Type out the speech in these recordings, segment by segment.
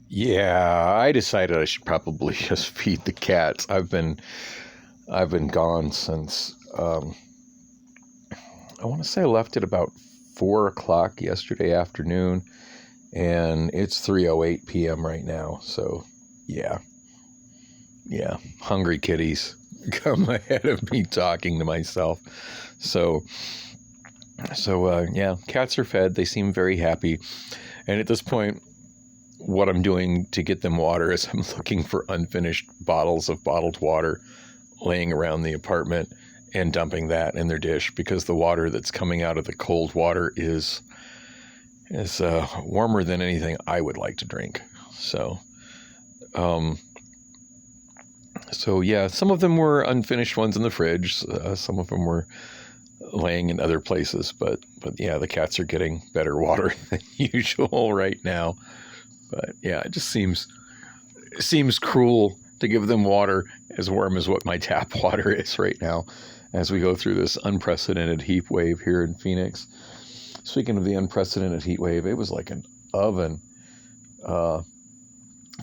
Yeah, I decided I should probably just feed the cats. I've been gone since I want to say I left at about 4 o'clock yesterday afternoon, and it's 3:08 p.m. right now. So, yeah, yeah, hungry kitties come ahead of me talking to myself. So, yeah, cats are fed. They seem very happy, and at this point, what I'm doing to get them water is I'm looking for unfinished bottles of bottled water laying around the apartment and dumping that in their dish, because the water that's coming out of the cold water is warmer than anything I would like to drink. So, um, yeah, some of them were unfinished ones in the fridge. Some of them were laying in other places, but yeah, the cats are getting better water than usual right now. But yeah, it just seems cruel to give them water as warm as what my tap water is right now, as we go through this unprecedented heat wave here in Phoenix. Speaking of the unprecedented heat wave, it was like an oven.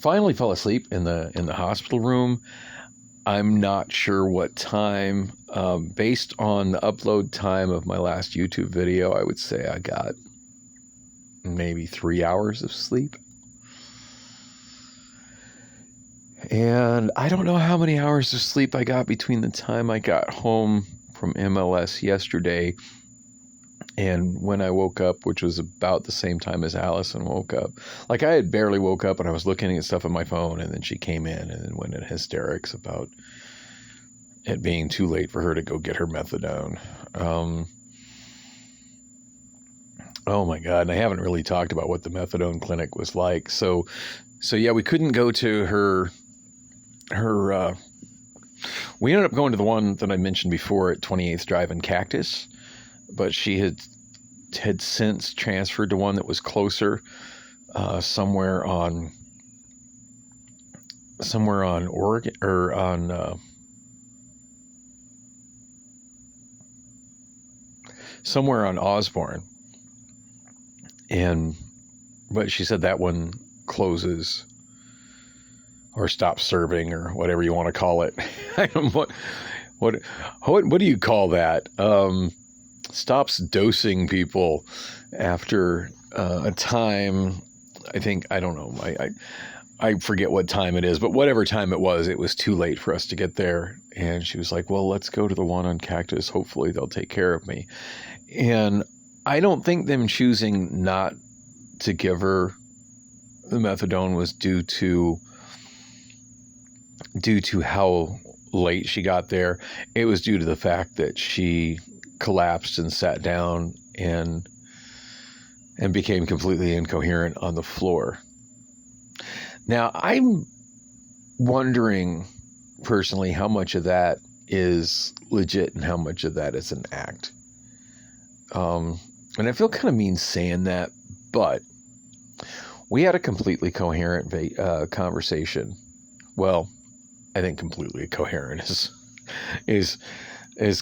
Finally fell asleep in the hospital room. I'm not sure what time. Based on the upload time of my last YouTube video, I would say I got maybe 3 hours of sleep. And I don't know how many hours of sleep I got between the time I got home from MLS yesterday and when I woke up, which was about the same time as Allison woke up. Like, I had barely woke up and I was looking at stuff on my phone, and then she came in and then went in hysterics about it being too late for her to go get her methadone. Oh my God. And I haven't really talked about what the methadone clinic was like. So yeah, we couldn't go to her, we ended up going to the one that I mentioned before at 28th Drive in Cactus, but she had since transferred to one that was closer, somewhere on Oregon, or on somewhere on Osborne. But she said that one closes or stops serving, or whatever you want to call it. I don't know what do you call that? Stops dosing people after a time. I think, I don't know. I forget what time it is, but whatever time it was too late for us to get there. And she was like, well, let's go to the one on Cactus. Hopefully they'll take care of me. And I don't think them choosing not to give her the methadone was due to how late she got there. It was due to the fact that she collapsed and sat down and became completely incoherent on the floor. Now, I'm wondering personally how much of that is legit and how much of that is an act. And I feel kind of mean saying that, but we had a completely coherent conversation. Well, I think completely coherent is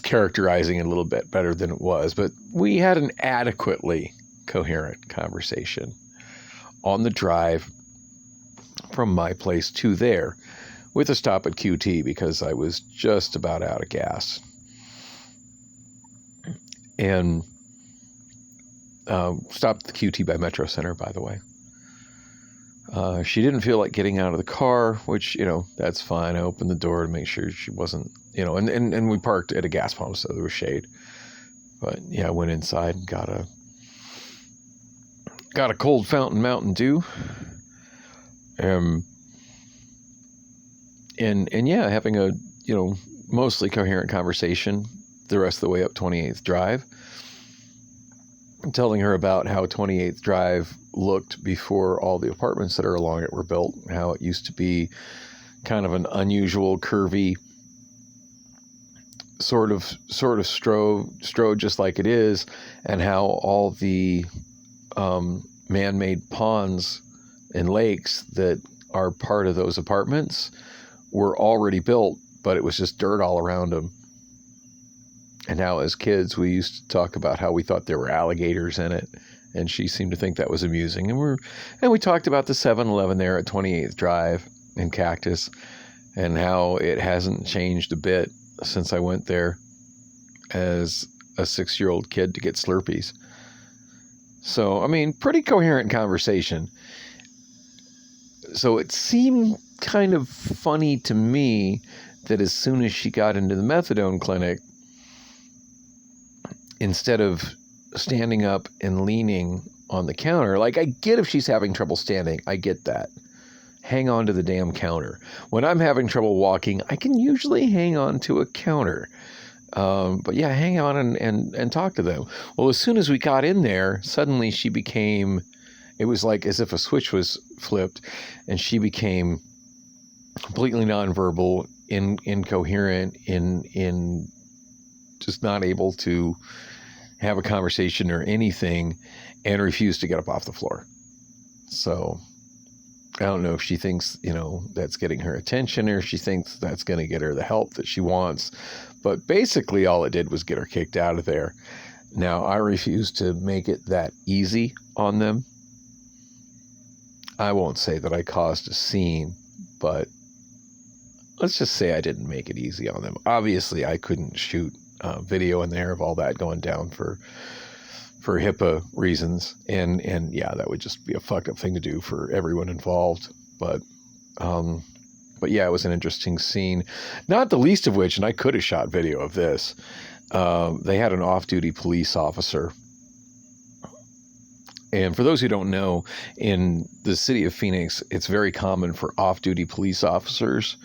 characterizing it a little bit better than it was, but we had an adequately coherent conversation on the drive from my place to there, with a stop at QT because I was just about out of gas. And stopped at the QT by Metro Center, by the way. She didn't feel like getting out of the car, which, that's fine. I opened the door to make sure she wasn't, and we parked at a gas pump, so there was shade. But yeah, I went inside and got a cold fountain Mountain Dew. And yeah, having a, mostly coherent conversation the rest of the way up 28th Drive. Telling her about how 28th Drive looked before all the apartments that are along it were built, how it used to be kind of an unusual, curvy sort of strode just like it is, and how all the man-made ponds and lakes that are part of those apartments were already built, but it was just dirt all around them. And now as kids, we used to talk about how we thought there were alligators in it and she seemed to think that was amusing. And we talked about the 7-Eleven there at 28th Drive in Cactus, and how it hasn't changed a bit since I went there as a 6-year-old kid to get Slurpees. So, I mean, pretty coherent conversation. So it seemed kind of funny to me that as soon as she got into the methadone clinic, instead of standing up and leaning on the counter, like, I get if she's having trouble standing, I get that. Hang on to the damn counter. When I'm having trouble walking, I can usually hang on to a counter. But yeah, hang on and talk to them. Well, as soon as we got in there, suddenly she became, it was like as if a switch was flipped, and she became completely nonverbal, incoherent, in just not able to have a conversation or anything, and refused to get up off the floor. So I don't know if she thinks, that's getting her attention, or she thinks that's going to get her the help that she wants. But basically all it did was get her kicked out of there. Now, I refuse to make it that easy on them. I won't say that I caused a scene, but let's just say I didn't make it easy on them. Obviously, I couldn't shoot video in there of all that going down for HIPAA reasons, and yeah, that would just be a fucked up thing to do for everyone involved. But yeah, it was an interesting scene. Not the least of which, and I could have shot video of this. They had an off-duty police officer. And for those who don't know, in the city of Phoenix, it's very common for off-duty police officers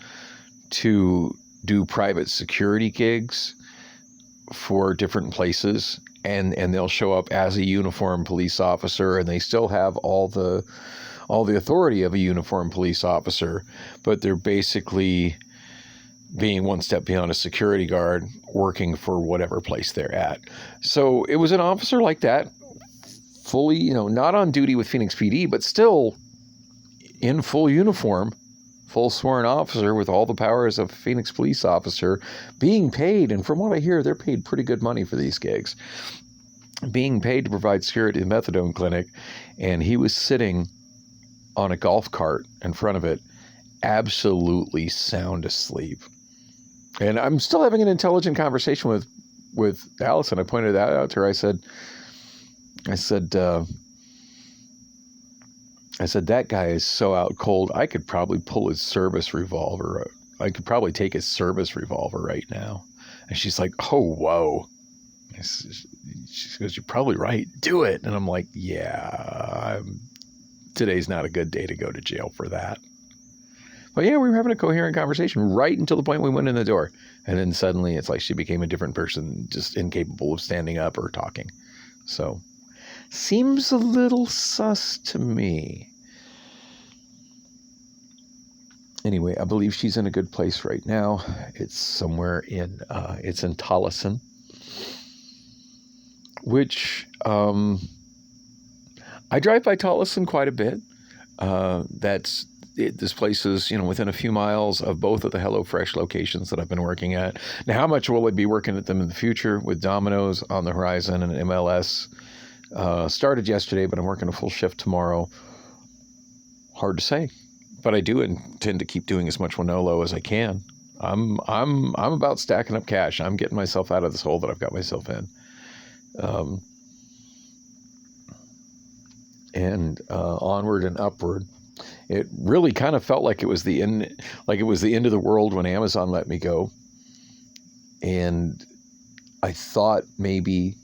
to do private security gigs for different places, and they'll show up as a uniformed police officer, and they still have all the authority of a uniformed police officer, but they're basically being one step beyond a security guard working for whatever place they're at. So it was an officer like that, fully, not on duty with Phoenix PD, but still in full uniform, full sworn officer with all the powers of a Phoenix police officer, being paid, and from what I hear, they're paid pretty good money for these gigs, being paid to provide security to the methadone clinic. And he was sitting on a golf cart in front of it, absolutely sound asleep. And I'm still having an intelligent conversation with Allison. I pointed that out to her. I said, that guy is so out cold, I could probably pull his service revolver. I could probably take his service revolver right now. And she's like, oh, whoa. She goes, you're probably right. Do it. And I'm like, yeah, today's not a good day to go to jail for that. But yeah, we were having a coherent conversation right until the point we went in the door. And then suddenly it's like she became a different person, just incapable of standing up or talking. So seems a little sus to me. Anyway, I believe she's in a good place right now. It's somewhere in Tolleson, which I drive by Tolleson quite a bit. This place is, within a few miles of both of the HelloFresh locations that I've been working at. Now, how much will I be working at them in the future with Domino's on the horizon and MLS? Started yesterday, but I'm working a full shift tomorrow. Hard to say, but I do intend to keep doing as much Wonolo as I can. I'm about stacking up cash. I'm getting myself out of this hole that I've got myself in. And onward and upward. It really kind of felt like it was the end of the world when Amazon let me go. And I thought maybe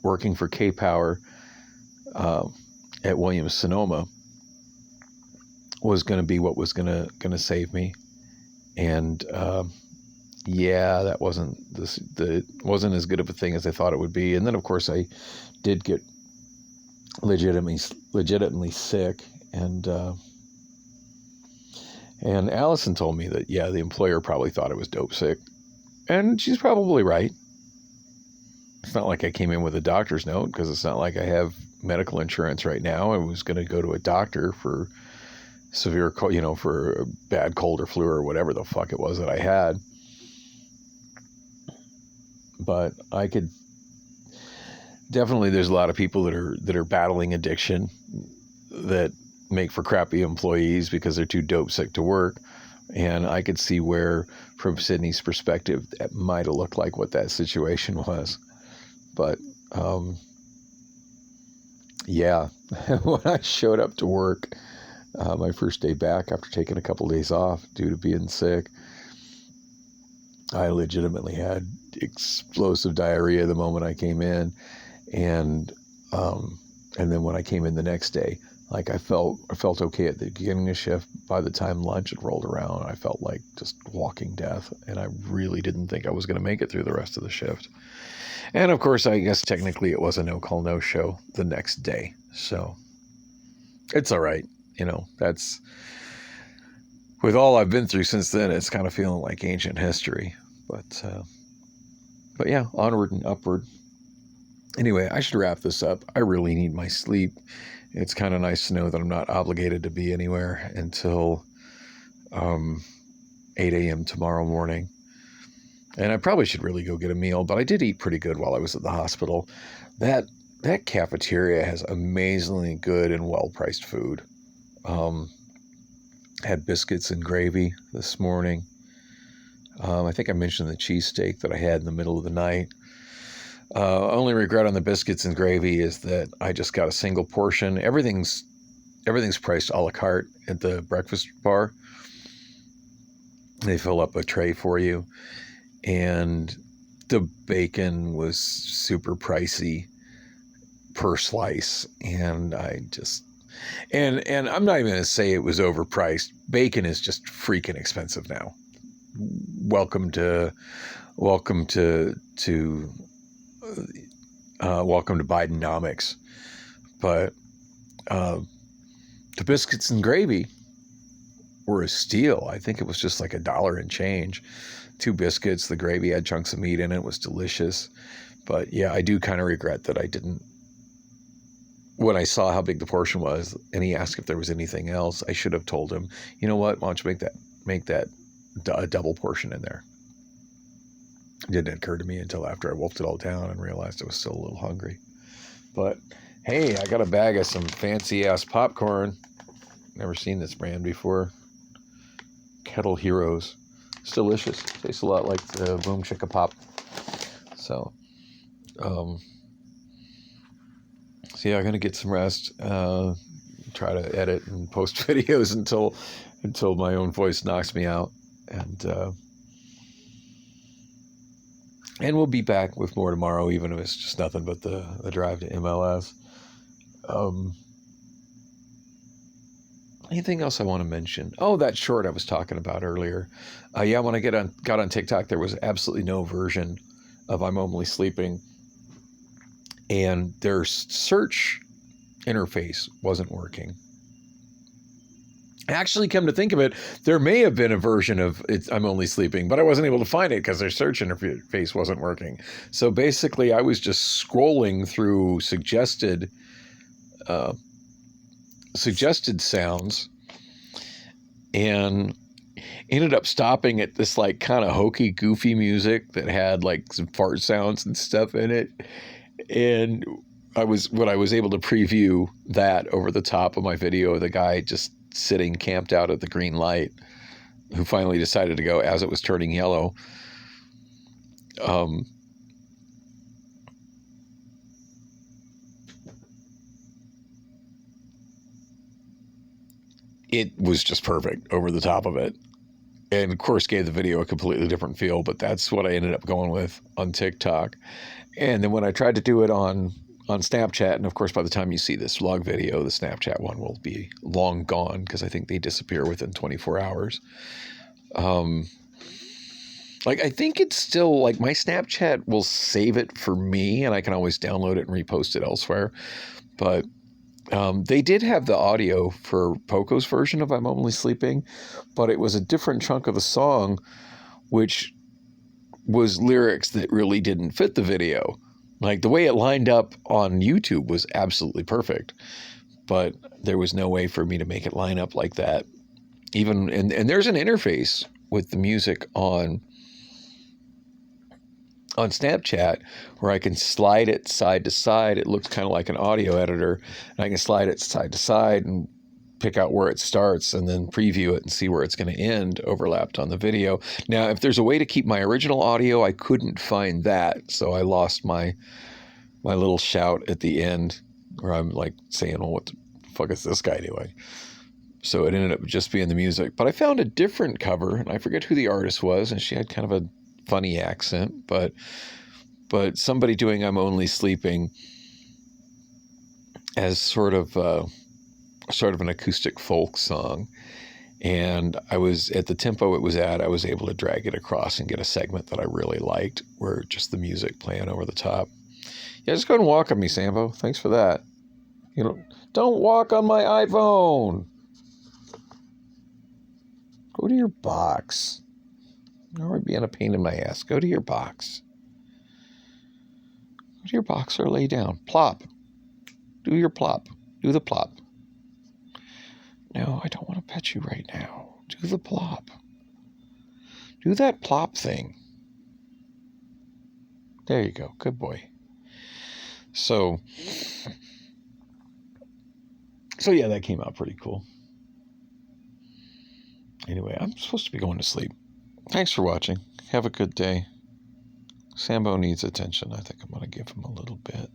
working for K-Power at Williams-Sonoma was going to be what was going to save me. And yeah, that wasn't as good of a thing as I thought it would be. And then, of course, I did get legitimately sick, and Allison told me that, yeah, the employer probably thought I was dope sick, and she's probably right. It's not like I came in with a doctor's note, because it's not like I have medical insurance right now. I was going to go to a doctor for severe, for a bad cold or flu or whatever the fuck it was that I had. But definitely there's a lot of people that are battling addiction that make for crappy employees because they're too dope sick to work. And I could see where, from Sydney's perspective, that might have looked like what that situation was. But yeah, when I showed up to work, my first day back after taking a couple days off due to being sick, I legitimately had explosive diarrhea the moment I came in, and then when I came in the next day, like I felt okay at the beginning of shift. By the time lunch had rolled around, I felt like just walking death, and I really didn't think I was going to make it through the rest of the shift. And of course, I guess technically it was a no call, no show the next day. So it's all right. That's, with all I've been through since then, it's kind of feeling like ancient history. But yeah, onward and upward. Anyway, I should wrap this up. I really need my sleep. It's kind of nice to know that I'm not obligated to be anywhere until 8 a.m. tomorrow morning. And I probably should really go get a meal, but I did eat pretty good while I was at the hospital. That cafeteria has amazingly good and well-priced food. Had biscuits and gravy this morning. I think I mentioned the cheesesteak that I had in the middle of the night. Only regret on the biscuits and gravy is that I just got a single portion. Everything's priced a la carte at the breakfast bar. They fill up a tray for you. And the bacon was super pricey per slice. And and I'm not even going to say it was overpriced. Bacon is just freaking expensive now. Welcome to Bidenomics. But the biscuits and gravy were a steal. I think it was just like $1 and change. 2 biscuits. The gravy had chunks of meat in it. It was delicious. But yeah, I do kind of regret that I didn't. When I saw how big the portion was, and he asked if there was anything else, I should have told him, you know what? Why don't you make that a double portion in there? It didn't occur to me until after I wolfed it all down and realized I was still a little hungry. But hey, I got a bag of some fancy ass popcorn. Never seen this brand before. Kettle Heroes. It's delicious. Tastes a lot like the Boom Chicka Pop. So yeah, I'm gonna get some rest. Try to edit and post videos until my own voice knocks me out, and we'll be back with more tomorrow, even if it's just nothing but the drive to MLS. Anything else I want to mention? Oh, that short I was talking about earlier. Yeah, when I got on TikTok, there was absolutely no version of I'm Only Sleeping. And their search interface wasn't working. Actually, come to think of it, there may have been a version of I'm Only Sleeping, but I wasn't able to find it because their search interface wasn't working. So basically, I was just scrolling through suggested sounds and ended up stopping at this like kind of hokey, goofy music that had like some fart sounds and stuff in it. And I was able to preview that over the top of my video of the guy just sitting camped out at the green light, who finally decided to go as it was turning yellow. It was just perfect over the top of it. And of course gave the video a completely different feel, but that's what I ended up going with on TikTok. And then when I tried to do it on Snapchat, and of course by the time you see this vlog video, the Snapchat one will be long gone because I think they disappear within 24 hours. Like I think it's still like my Snapchat will save it for me and I can always download it and repost it elsewhere. But they did have the audio for Poco's version of I'm Only Sleeping, but it was a different chunk of the song, which was lyrics that really didn't fit the video. Like the way it lined up on YouTube was absolutely perfect, but there was no way for me to make it line up like that. Even and there's an interface with the music on on Snapchat where I can slide it side to side. It looks kind of like an audio editor, and I can slide it side to side and pick out where it starts and then preview it and see where it's going to end overlapped on the video. Now, if there's a way to keep my original audio, I couldn't find that, so I lost my little shout at the end where I'm like saying, well, what the fuck is this guy doing? So it ended up just being the music. But I found a different cover, and I forget who the artist was, and she had kind of a funny accent, but somebody doing I'm Only Sleeping as sort of an acoustic folk song. And I was, at the tempo it was at, I was able to drag it across and get a segment that I really liked, where just the music playing over the top. Yeah, just go and walk on me, Sambo. Thanks for that. Don't walk on my iPhone. Go to your box. You're already being a pain in my ass. Go to your box. Go to your box or lay down. Plop. Do your plop. Do the plop. No, I don't want to pet you right now. Do the plop. Do that plop thing. There you go. Good boy. So yeah, that came out pretty cool. Anyway, I'm supposed to be going to sleep. Thanks for watching. Have a good day. Sambo needs attention. I think I'm going to give him a little bit.